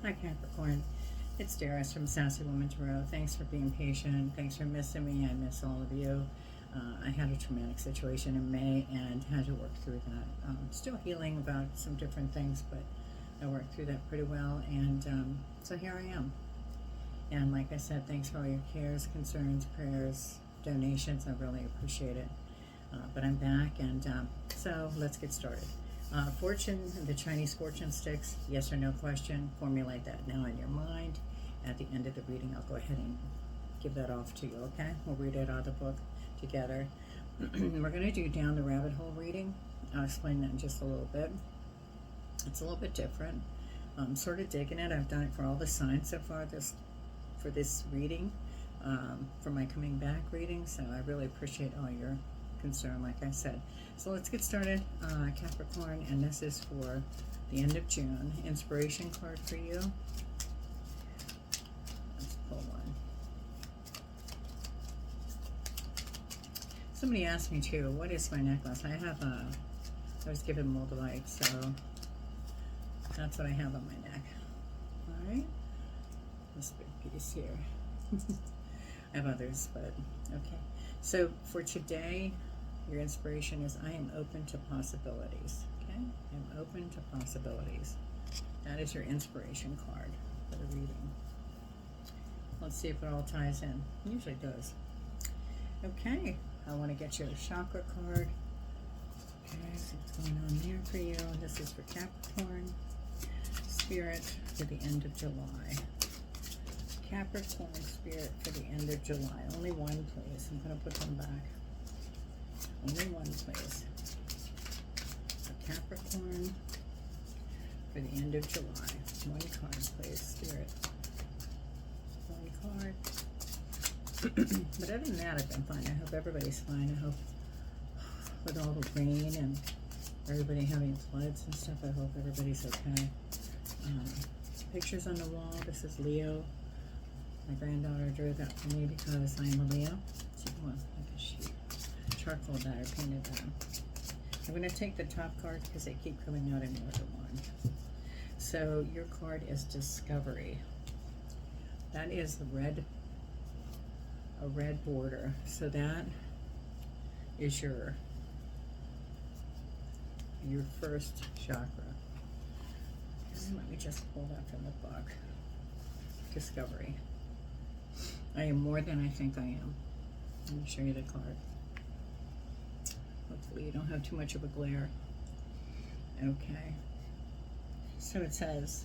Hi Capricorn, it's Darius from Sassy Woman Tarot. Thanks for being patient. Thanks for missing me. I miss all of you. I had a traumatic situation in May and had to work through that. Still healing about some different things, but I worked through that pretty well. And so here I am. And like I said, thanks for all your cares, concerns, prayers, donations. I really appreciate it. But I'm back, and so let's get started. Fortune, the Chinese fortune sticks, yes or no question. Formulate that now in your mind. At the end of the reading, I'll go ahead and give that off to you, okay? We'll read it out of the book together. We're going to do Down the Rabbit Hole reading. I'll explain that in just a little bit. It's a little bit different. I'm sort of digging it. I've done it for all the signs so far for this reading, for my coming back reading, so I really appreciate all your concern, like I said. So let's get started, Capricorn, and this is for the end of June. Inspiration card for you. Let's pull one. Somebody asked me too, what is my necklace? I was given moldavite, so that's what I have on my neck. All right, this big piece here. I have others, but okay. So for today, your inspiration is, I am open to possibilities. Okay? I'm open to possibilities. That is your inspiration card for the reading. Let's see if it all ties in. It usually does. Okay. I want to get you a chakra card. Okay, so what's going on there for you? This is for Capricorn. Spirit for the end of July. Capricorn Spirit for the end of July. Only one, please. I'm going to put them back. Only one, please. So Capricorn for the end of July. One card, please, Spirit. One card. But other than that, I've been fine. I hope everybody's fine. I hope with all the rain and everybody having floods and stuff, I hope everybody's okay. Pictures on the wall. This is Leo. My granddaughter drew that for me because I'm a Leo. She wants like a sheet. Charcoal that I painted that. I'm going to take the top cards because they keep coming out in more than one. So your card is Discovery. That is a red border. So that is your first chakra. Let me just pull that from the book. Discovery. I am more than I think I am. Let me show you the card. Hopefully you don't have too much of a glare. Okay. So it says,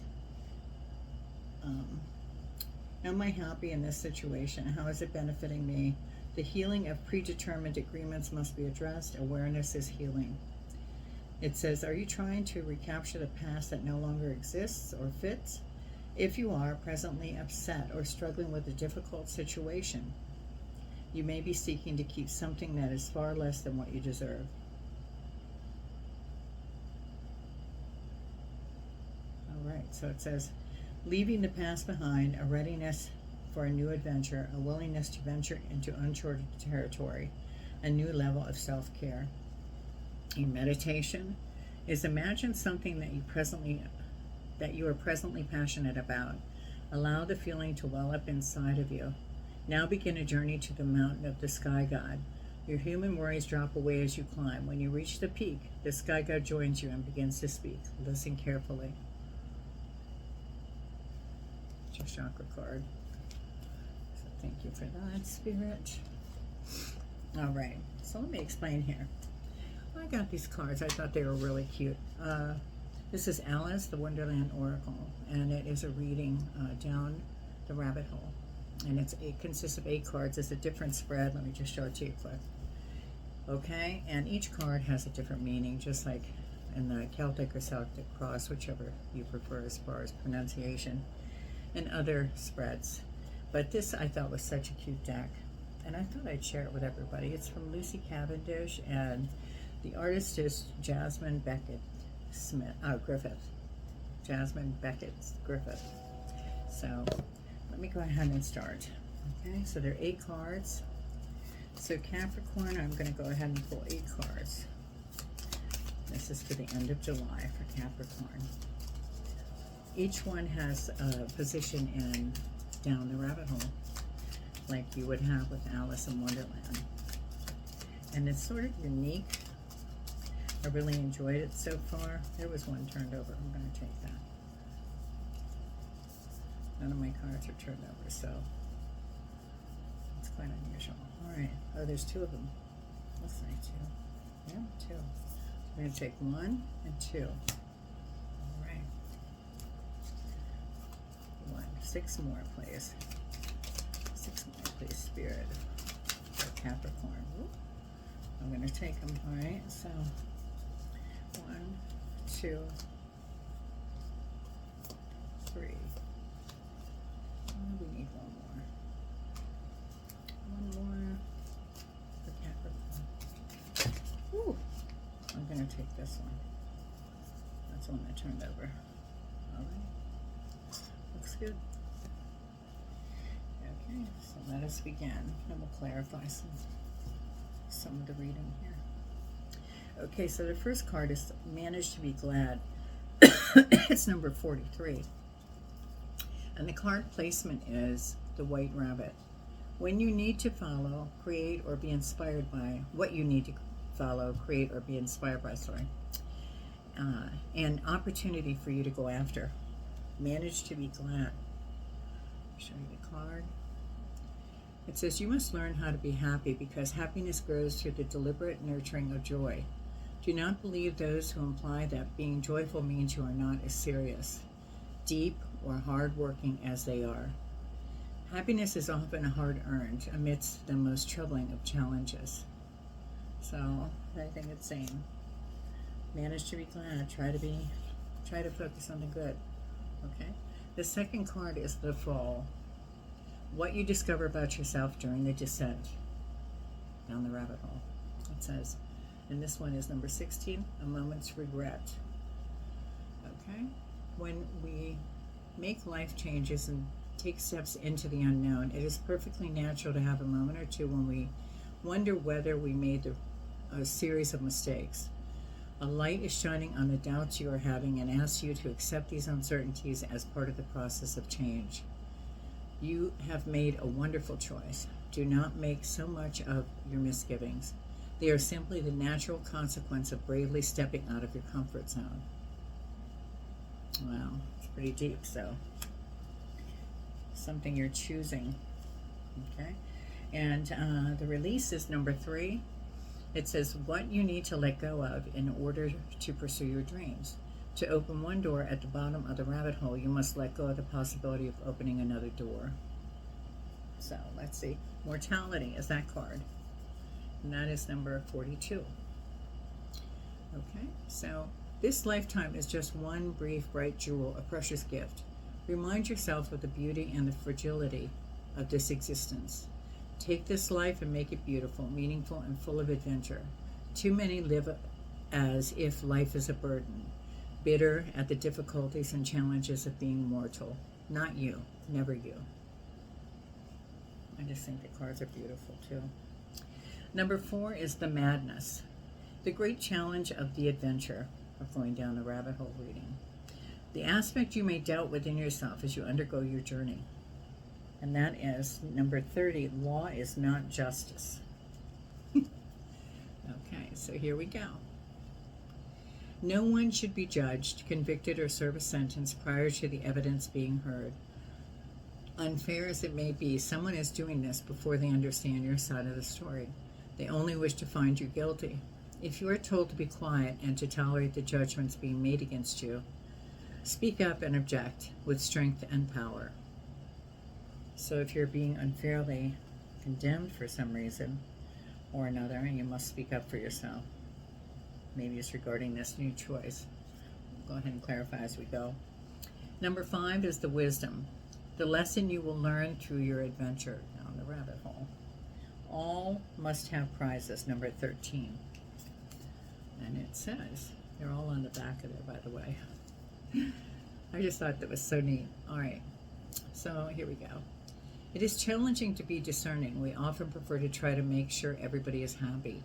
am I happy in this situation? How is it benefiting me? The healing of predetermined agreements must be addressed. Awareness is healing. It says, are you trying to recapture the past that no longer exists or fits? If you are presently upset or struggling with a difficult situation, you may be seeking to keep something that is far less than what you deserve. All right, so it says, leaving the past behind, a readiness for a new adventure, a willingness to venture into uncharted territory, a new level of self-care. Your meditation is, imagine something that you are presently passionate about. Allow the feeling to well up inside of you. Now begin a journey to the mountain of the sky god. Your human worries drop away as you climb. When you reach the peak, the sky god joins you and begins to speak. Listen carefully. It's your chakra card. So thank you for that, Spirit. All right, so let me explain here. I got these cards. I thought they were really cute. This is Alice, the Wonderland Oracle, and it is a reading down the rabbit hole. And it consists of 8 cards. It's a different spread. Let me just show it to you quick. Okay, and each card has a different meaning, just like in the Celtic or Celtic cross, whichever you prefer as far as pronunciation, and other spreads. But this I thought was such a cute deck, and I thought I'd share it with everybody. It's from Lucy Cavendish, and the artist is Jasmine Beckett Griffith. Jasmine Beckett Griffith. So let me go ahead and start. Okay, so there are 8 cards. So Capricorn, I'm going to go ahead and pull 8 cards. This is for the end of July for Capricorn. Each one has a position in Down the Rabbit Hole, like you would have with Alice in Wonderland. And it's sort of unique. I really enjoyed it so far. There was one turned over. I'm going to take that. None of my cards are turned over, so it's quite unusual. All right. Oh, there's two of them. Looks like two. Yeah, two. I'm going to take 1 and 2. All right. 1. 6 more, please. 6 more, please, Spirit. For Capricorn. Ooh. I'm going to take them. All right. So 1, 2, 3. Oh, we need one more. One more for Capricorn. Ooh. I'm going to take this one. That's the one I turned over. All right. Looks good. Okay, so let us begin. And we'll clarify some of the reading here. Okay, so the first card is Manage to be Glad. It's number 43. And the card placement is the White Rabbit. When you need to follow, create, or be inspired by what you need to follow, create, or be inspired by, an opportunity for you to go after. Manage to be glad. I'll show you the card. It says, you must learn how to be happy because happiness grows through the deliberate nurturing of joy. Do not believe those who imply that being joyful means you are not as serious, deep, or hard-working as they are. Happiness is often hard-earned amidst the most troubling of challenges. So I think it's saying, manage to be glad. Try to focus on the good. Okay. The second card is the Fall. What you discover about yourself during the descent down the rabbit hole. It says, and this one is number 16, a moment's regret. Okay. When we make life changes and take steps into the unknown, it is perfectly natural to have a moment or two when we wonder whether we made a series of mistakes. A light is shining on the doubts you are having and asks you to accept these uncertainties as part of the process of change. You have made a wonderful choice. Do not make so much of your misgivings. They are simply the natural consequence of bravely stepping out of your comfort zone. Wow, it's pretty deep, so something you're choosing. Okay, and the release is number 3. It says what you need to let go of in order to pursue your dreams. To open one door at the bottom of the rabbit hole, you must let go of the possibility of opening another door. So let's see. Mortality is that card. And that is number 42. Okay, so this lifetime is just one brief, bright jewel, a precious gift. Remind yourself of the beauty and the fragility of this existence. Take this life and make it beautiful, meaningful, and full of adventure. Too many live as if life is a burden, bitter at the difficulties and challenges of being mortal. Not you, never you. I just think the cards are beautiful too. Number 4 is the Madness, the great challenge of the adventure of going down the rabbit hole reading. The aspect you may doubt within yourself as you undergo your journey. And that is number 30, law is not justice. Okay, so here we go. No one should be judged, convicted, or serve a sentence prior to the evidence being heard. Unfair as it may be, someone is doing this before they understand your side of the story. They only wish to find you guilty. If you are told to be quiet and to tolerate the judgments being made against you, speak up and object with strength and power. So if you're being unfairly condemned for some reason or another, you must speak up for yourself. Maybe it's regarding this new choice. We'll go ahead and clarify as we go. Number 5 is the Wisdom, the lesson you will learn through your adventure down the rabbit hole. All must have prizes, number 13. And it says, they're all on the back of there, by the way. I just thought that was so neat. All right, so here we go. It is challenging to be discerning. We often prefer to try to make sure everybody is happy.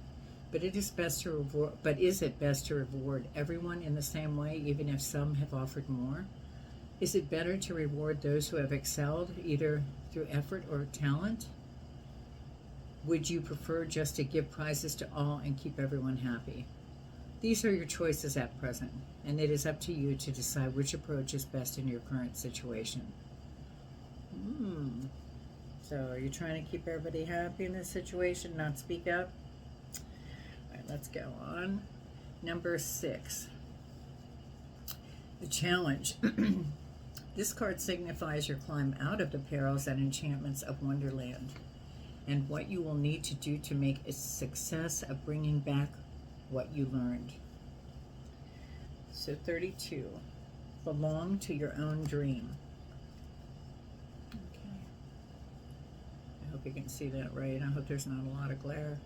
But is it best to reward everyone in the same way, even if some have offered more? Is it better to reward those who have excelled, either through effort or talent? Would you prefer just to give prizes to all and keep everyone happy? These are your choices at present, and it is up to you to decide which approach is best in your current situation. So are you trying to keep everybody happy in this situation, not speak up? All right, let's go on. Number 6, the challenge. This card signifies your climb out of the perils and enchantments of Wonderland, and what you will need to do to make a success of bringing back what you learned. So 32, belong to your own dream. Okay. I hope you can see that right. I hope there's not a lot of glare.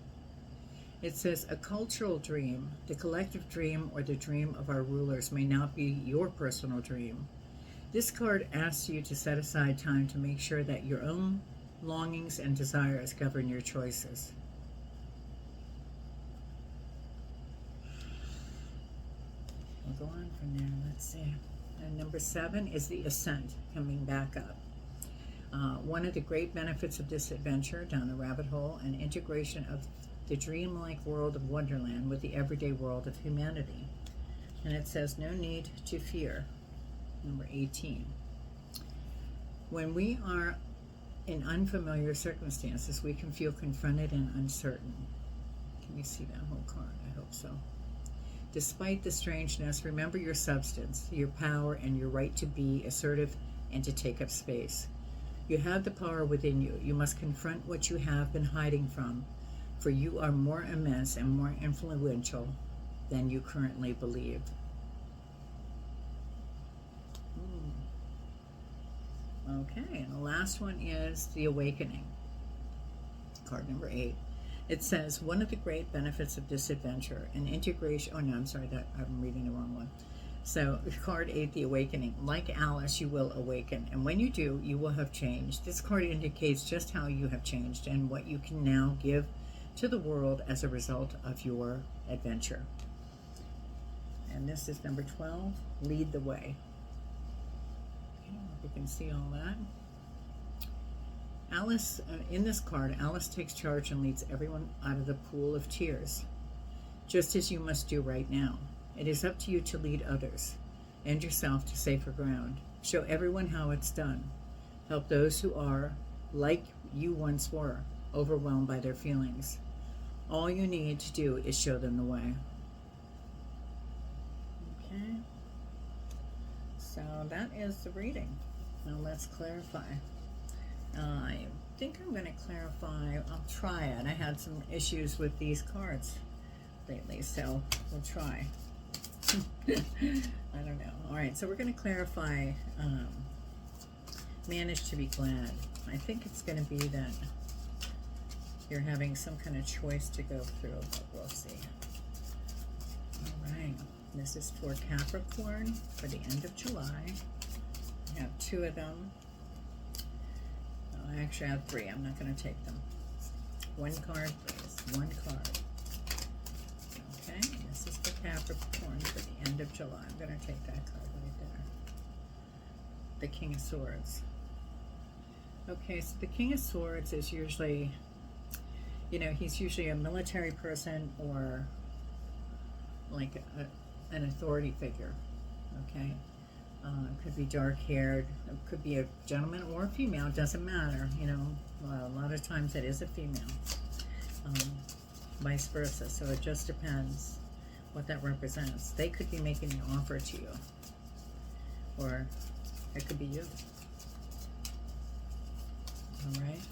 It says a cultural dream, the collective dream, or the dream of our rulers may not be your personal dream. This card asks you to set aside time to make sure that your own longings and desires govern your choices. We'll go on from there. Let's see. And number 7 is the ascent, coming back up. One of the great benefits of this adventure down the rabbit hole, an integration of the dreamlike world of Wonderland with the everyday world of humanity. And it says, no need to fear. Number 18. When we are in unfamiliar circumstances, we can feel confronted and uncertain. Can you see that whole card? I hope so. Despite the strangeness, remember your substance, your power, and your right to be assertive and to take up space. You have the power within you. You must confront what you have been hiding from, for you are more immense and more influential than you currently believe. Okay, and the last one is the awakening. Card number 8. It says, one of the great benefits of this adventure, an integration, oh no, I'm sorry, that I'm reading the wrong one. So, card 8, the awakening. Like Alice, you will awaken, and when you do, you will have changed. This card indicates just how you have changed and what you can now give to the world as a result of your adventure. And this is number 12, lead the way. Okay, you can see all that. Alice, in this card, Alice takes charge and leads everyone out of the pool of tears, just as you must do right now. It is up to you to lead others and yourself to safer ground. Show everyone how it's done. Help those who are, like you once were, overwhelmed by their feelings. All you need to do is show them the way. Okay. So that is the reading. Now let's clarify. I think I'm going to clarify. I'll try it. I had some issues with these cards lately, so we'll try. I don't know. All right, so we're going to clarify manage to be glad. I think it's going to be that you're having some kind of choice to go through, but we'll see. All right, this is for Capricorn for the end of July. I have 2 of them. I actually have 3. I'm not going to take them. 1 card, please. 1 card. Okay, this is for Capricorn for the end of July. I'm going to take that card right there. The King of Swords. Okay, so the King of Swords is usually, you know, he's usually a military person or like an authority figure. Okay. Could be dark-haired, it could be a gentleman or a female, it doesn't matter, you know, a lot of times it is a female, vice versa, so it just depends what that represents. They could be making an offer to you, or it could be you. All right,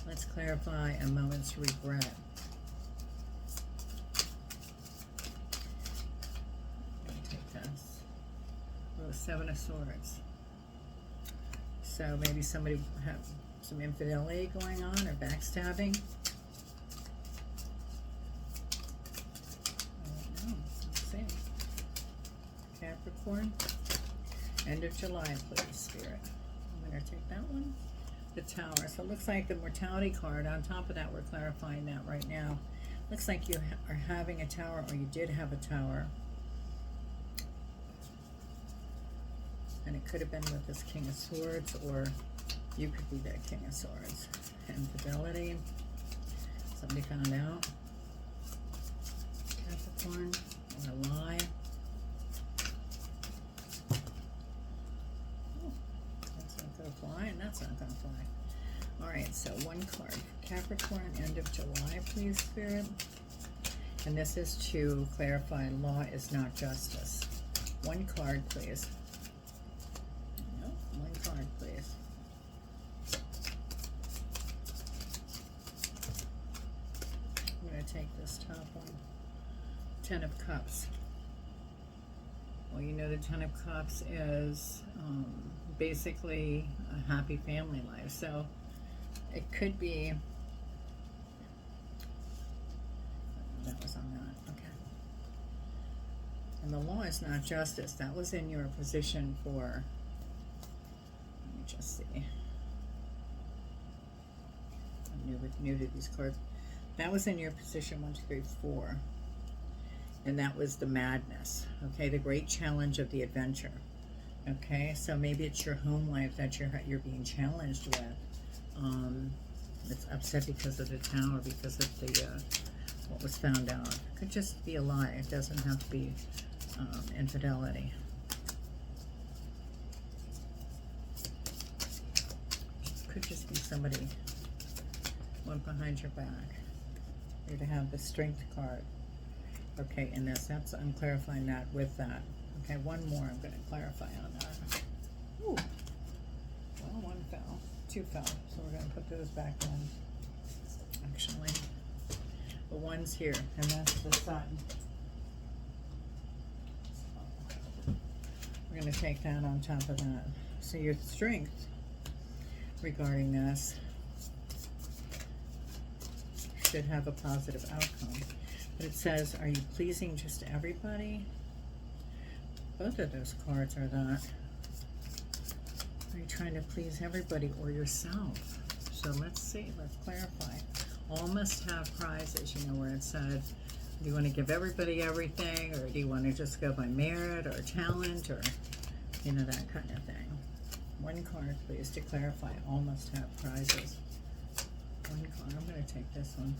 let's clarify a moment's regret. Take this. 7 of Swords. So maybe somebody have some infidelity going on or backstabbing. I don't know. Let's see. Capricorn. End of July, please, Spirit. I'm going to take that one. The Tower. So it looks like the mortality card. On top of that, we're clarifying that right now. Looks like you are having a tower, or you did have a tower. And it could have been with this King of Swords, or you could be that King of Swords. Infidelity. Somebody found out. Capricorn. Or a lie. Oh, that's not going to fly, and that's not going to fly. Alright, so one card. Capricorn, end of July, please, Spirit. And this is to clarify, law is not justice. One card, please. No, one card, please. I'm going to take this top one. Ten of Cups. Well, you know the Ten of Cups is basically a happy family life. So it could be... That was on that, okay. And the law is not justice. That was in your position for, let me just see. I'm new to these cards. That was in your position 1, 2, 3, 4. And that was the madness, okay? The great challenge of the adventure, okay? So maybe it's your home life that you're being challenged with. It's upset because of the town or because of the... what was found out. It could just be a lie. It doesn't have to be infidelity. Could just be somebody went behind your back. You're to have the Strength card. Okay, and that's I'm clarifying that with that. Okay, one more I'm going to clarify on that. Ooh. Well, one fell. Two fell. So we're going to put those back in. Actually. The one's here, and that's the Sun. We're going to take that on top of that. So your strength regarding this should have a positive outcome. But it says, are you pleasing just everybody? Both of those cards are that. Are you trying to please everybody or yourself? So let's see, let's clarify. All must have prizes, you know, where it said, do you want to give everybody everything, or do you want to just go by merit or talent, or, you know, that kind of thing. One card, please, to clarify. All must have prizes. One card. I'm going to take this one.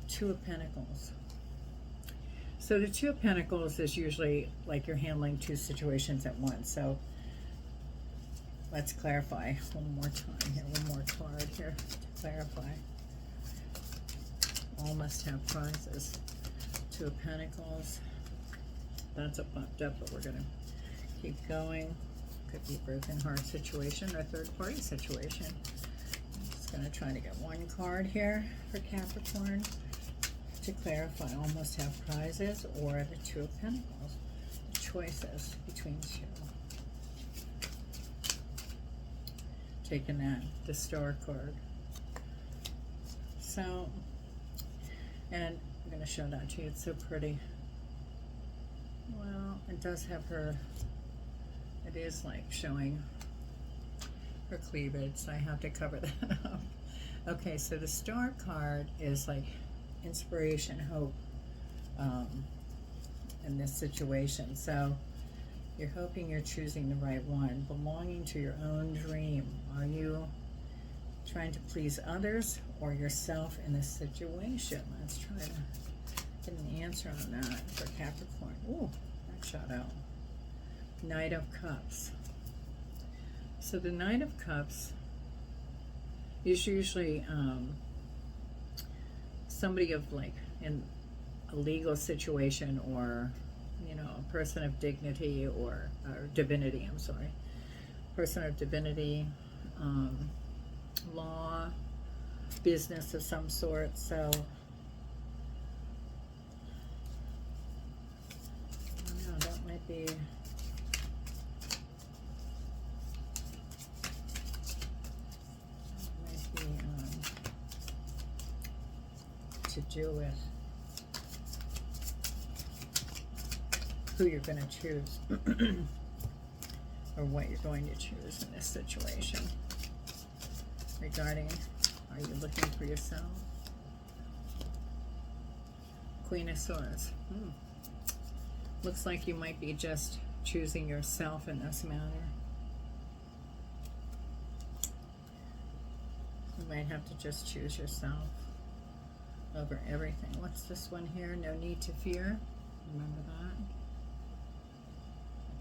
Two of Pentacles. So the Two of Pentacles is usually like you're handling two situations at once. So let's clarify one more time here. One more card here to clarify. All must have prizes. Two of Pentacles. That's a bumped up, but we're going to keep going. Could be a broken heart situation or third party situation. I'm just going to try to get one card here for Capricorn to clarify. All must have prizes, or the Two of Pentacles. Choices between two. Taking that, the Star card. So, and I'm going to show that to you. It's so pretty. Well, it does have her, it is like showing her cleavage, so I have to cover that up. Okay, so the Star card is like inspiration, hope in this situation. So you're hoping you're choosing the right one, belonging to your own dream. Are you trying to please others or yourself in this situation? Let's try to get an answer on that for Capricorn. Ooh, that shot out. Knight of Cups. So the Knight of Cups is usually somebody of like in a legal situation, or you know, a person of dignity or divinity, I'm sorry. Person of divinity, law, business of some sort. So I don't know, that might be to do with who you're going to choose or what you're going to choose in this situation. Regarding, are you looking for yourself? Queen of Swords. Looks like you might be just choosing yourself in this matter. You might have to just choose yourself over everything. What's this one here? No need to fear. Remember that?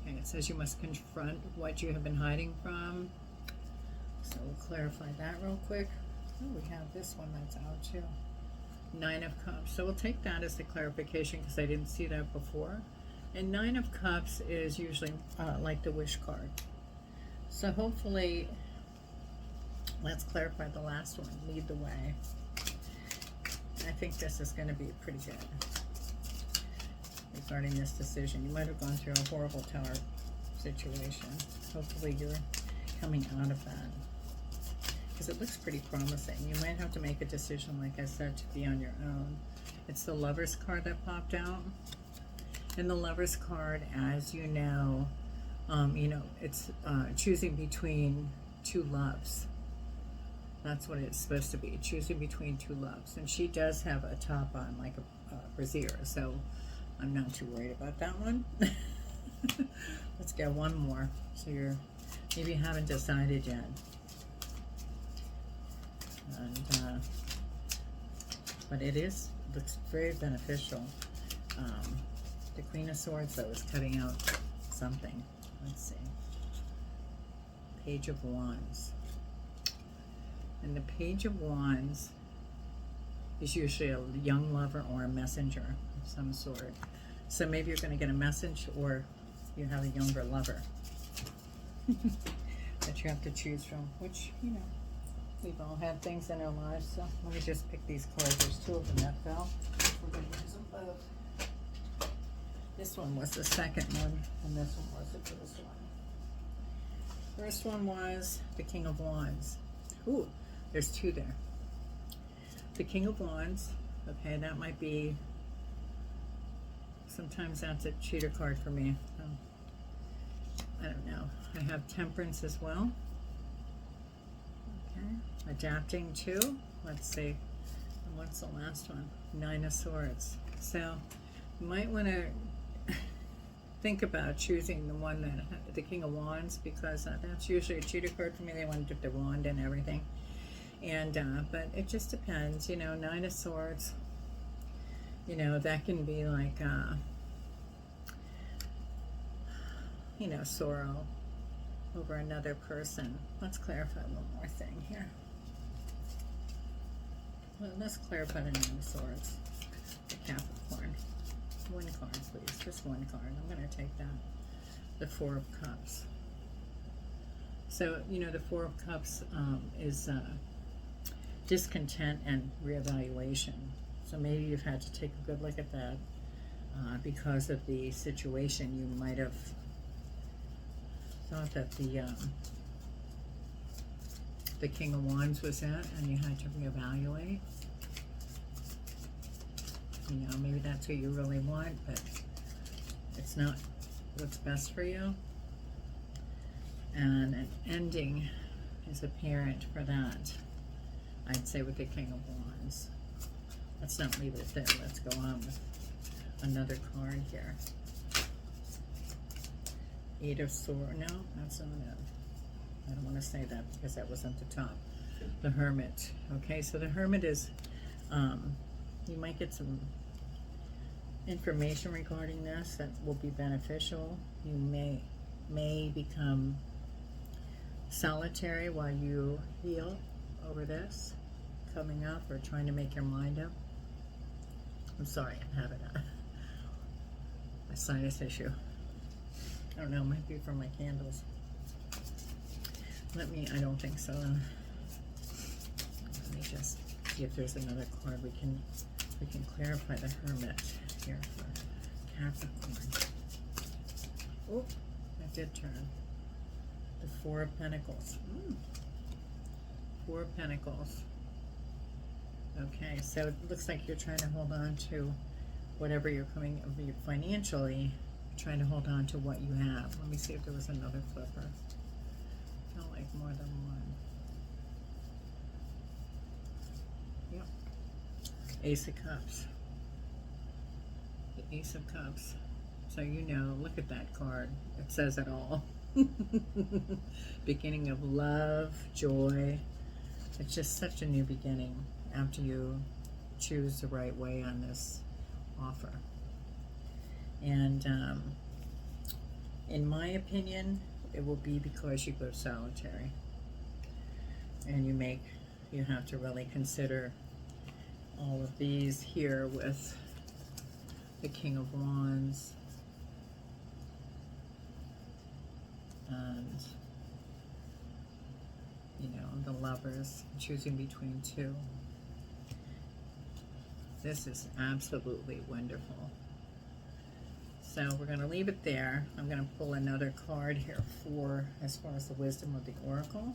Okay, it says you must confront what you have been hiding from. So we'll clarify that real quick. Oh, we have this one that's out too. 9 of Cups. So we'll take that as the clarification because I didn't see that before. And 9 of Cups is usually like the wish card. So hopefully, let's clarify the last one. Lead the way. I think this is going to be pretty good regarding this decision. You might have gone through a horrible tower situation. Hopefully you're coming out of that, because it looks pretty promising. You might have to make a decision, like I said, to be on your own. It's the Lover's card that popped out. And the Lover's card, as you know, it's choosing between two loves. That's what it's supposed to be, choosing between two loves. And she does have a top on, like a brassiere, so I'm not too worried about that one. Let's get one more. So maybe you haven't decided yet. And but looks very beneficial. The Queen of Swords, though, is cutting out something. Let's see. Page of Wands. And the Page of Wands is usually a young lover or a messenger of some sort. So maybe you're going to get a message, or you have a younger lover that you have to choose from, which, we've all had things in our lives. So let me just pick these cards. There's 2 of them that fell. We're going to use them both. This one was the second one, and this one was the first one. First one was the King of Wands. Ooh, there's 2 there. The King of Wands, okay, that might be, sometimes that's a cheater card for me. I don't know. I have Temperance as well. Okay, adapting too. Let's see. And what's the last one? 9 of Swords. So you might want to think about choosing the one that, the King of Wands, because that's usually a cheater card for me. They want to dip their wand and everything. And but it just depends, 9 of Swords, that can be like sorrow over another person. Let's clarify one more thing here. Well, let's clarify the 9 of Swords, the Capricorn. One card, please. Just one card. I'm going to take that. The 4 of Cups. So, the 4 of Cups is discontent and reevaluation. So maybe you've had to take a good look at that because of the situation. You might have thought that the King of Wands was it, and you had to reevaluate. Maybe that's what you really want, but it's not what's best for you. And an ending is apparent for that, I'd say, with the King of Wands. Let's not leave it there. Let's go on with another card here. 8 of Swords. No, that's not it. I don't want to say that because that wasn't the top. The Hermit. Okay, so the Hermit is, you might get some information regarding this that will be beneficial. You may become solitary while you heal over this coming up, or trying to make your mind up. I'm sorry, I'm having a sinus issue. I don't know, it might be from my candles. I don't think so. Let me just see if there's another card we can clarify the Hermit here for Capricorn. Oh, I did turn. The 4 of Pentacles. 4 of Pentacles. Okay, so it looks like you're trying to hold on to whatever you're financially, trying to hold on to what you have. Let me see if there was another flipper. I felt like more than one. Yep. Ace of Cups. The Ace of Cups. So you know, look at that card. It says it all. Beginning of love, joy. It's just such a new beginning after you choose the right way on this offer. And in my opinion, it will be because you go solitary. And you have to really consider all of these here with the King of Wands and, you know, the Lovers, choosing between two. This is absolutely wonderful. So we're going to leave it there. I'm going to pull another card here for as far as the wisdom of the Oracle.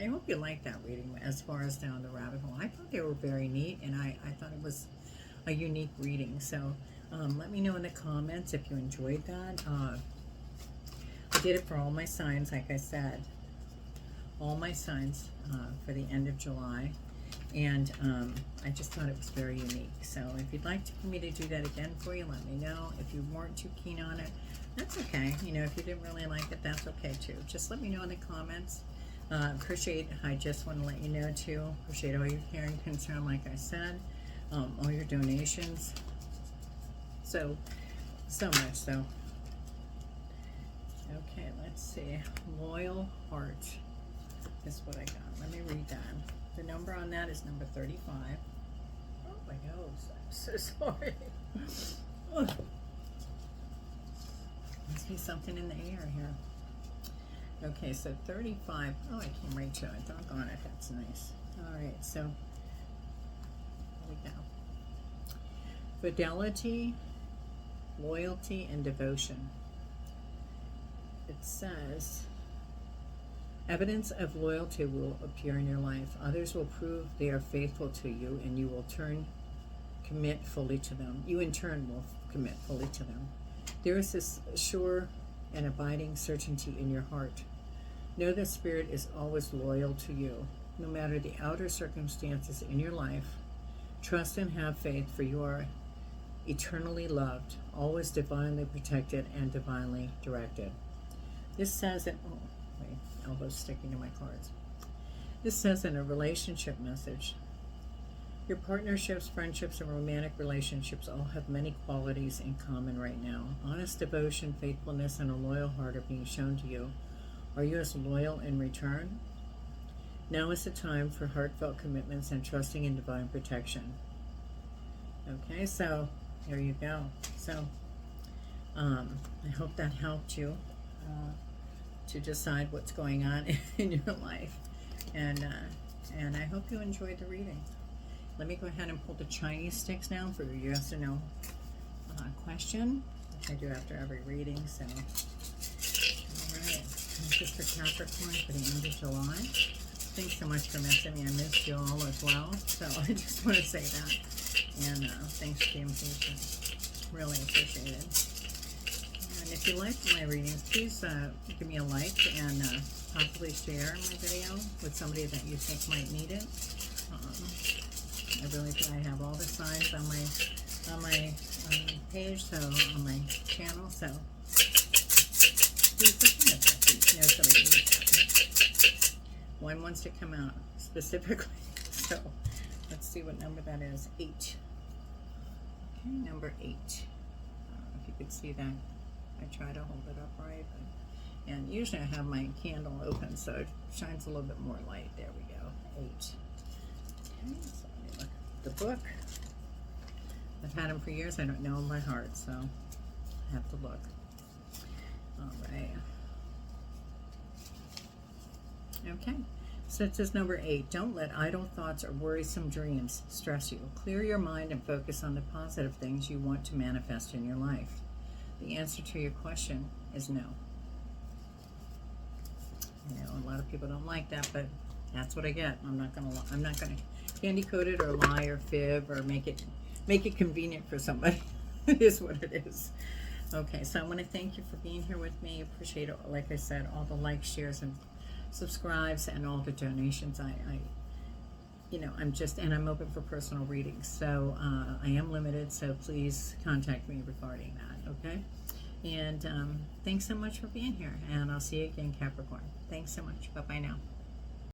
I hope you like that reading as far as Down the Rabbit Hole. I thought they were very neat, and I thought it was a unique reading. So let me know in the comments if you enjoyed that. I did it for all my signs, like I said. All my signs for the end of July. And I just thought it was very unique. So if you'd like for me to do that again for you, let me know. If you weren't too keen on it, that's okay. You know, if you didn't really like it, that's okay too. Just let me know in the comments. I just want to let you know too, appreciate all your care and concern, like I said, all your donations. So much so. Okay, let's see. Loyal Heart is what I got. Let me read that. The number on that is number 35. Oh my nose, I'm so sorry. Oh. Must be something in the air here. Okay, so 35. Oh, I came right to it. Doggone it, that's nice. All right, so here we go. Fidelity, loyalty, and devotion. It says, evidence of loyalty will appear in your life. Others will prove they are faithful to you, and you will commit fully to them. You in turn will commit fully to them. There is this sure and abiding certainty in your heart. Know that Spirit is always loyal to you, no matter the outer circumstances in your life. Trust and have faith, for you are eternally loved, always divinely protected, and divinely directed. This says that, oh, my elbow's sticking to my cards. This says in a relationship message, your partnerships, friendships, and romantic relationships all have many qualities in common right now. Honest devotion, faithfulness, and a loyal heart are being shown to you. Are you as loyal in return? Now is the time for heartfelt commitments and trusting in divine protection. Okay, so there you go. So I hope that helped you to decide what's going on in your life, and I hope you enjoyed the reading. Let me go ahead and pull the Chinese sticks now for your yes or no question, which I do after every reading. So, all right, this is for Capricorn for the end of July. Thanks so much for messing me. I missed you all as well, so I just want to say that. And thanks for being patient. Really appreciate it. And if you like my readings, please give me a like and possibly share my video with somebody that you think might need it. I really do. I have all the signs on my page, so on my channel. So please listen to that. You know, somebody needs that. One wants to come out specifically. So let's see what number that is. 8. Okay, number 8. If you could see that, I try to hold it up right. And usually I have my candle open, so it shines a little bit more light. There we go. 8. Okay, so let me look at the book. I've had them for years. I don't know them by heart, so I have to look. All right. Okay. So it says number 8, don't let idle thoughts or worrisome dreams stress you. Clear your mind and focus on the positive things you want to manifest in your life. The answer to your question is no. You know, a lot of people don't like that, but that's what I get. I'm not gonna candy coat it or lie or fib or make it convenient for somebody. It is what it is. Okay, so I want to thank you for being here with me. Appreciate it. Like I said, all the likes, shares, and subscribes, and all the donations. I'm open for personal readings. So I am limited. So please contact me regarding that. okay? And thanks so much for being here. And I'll see you again, Capricorn. Thanks so much. Bye-bye now.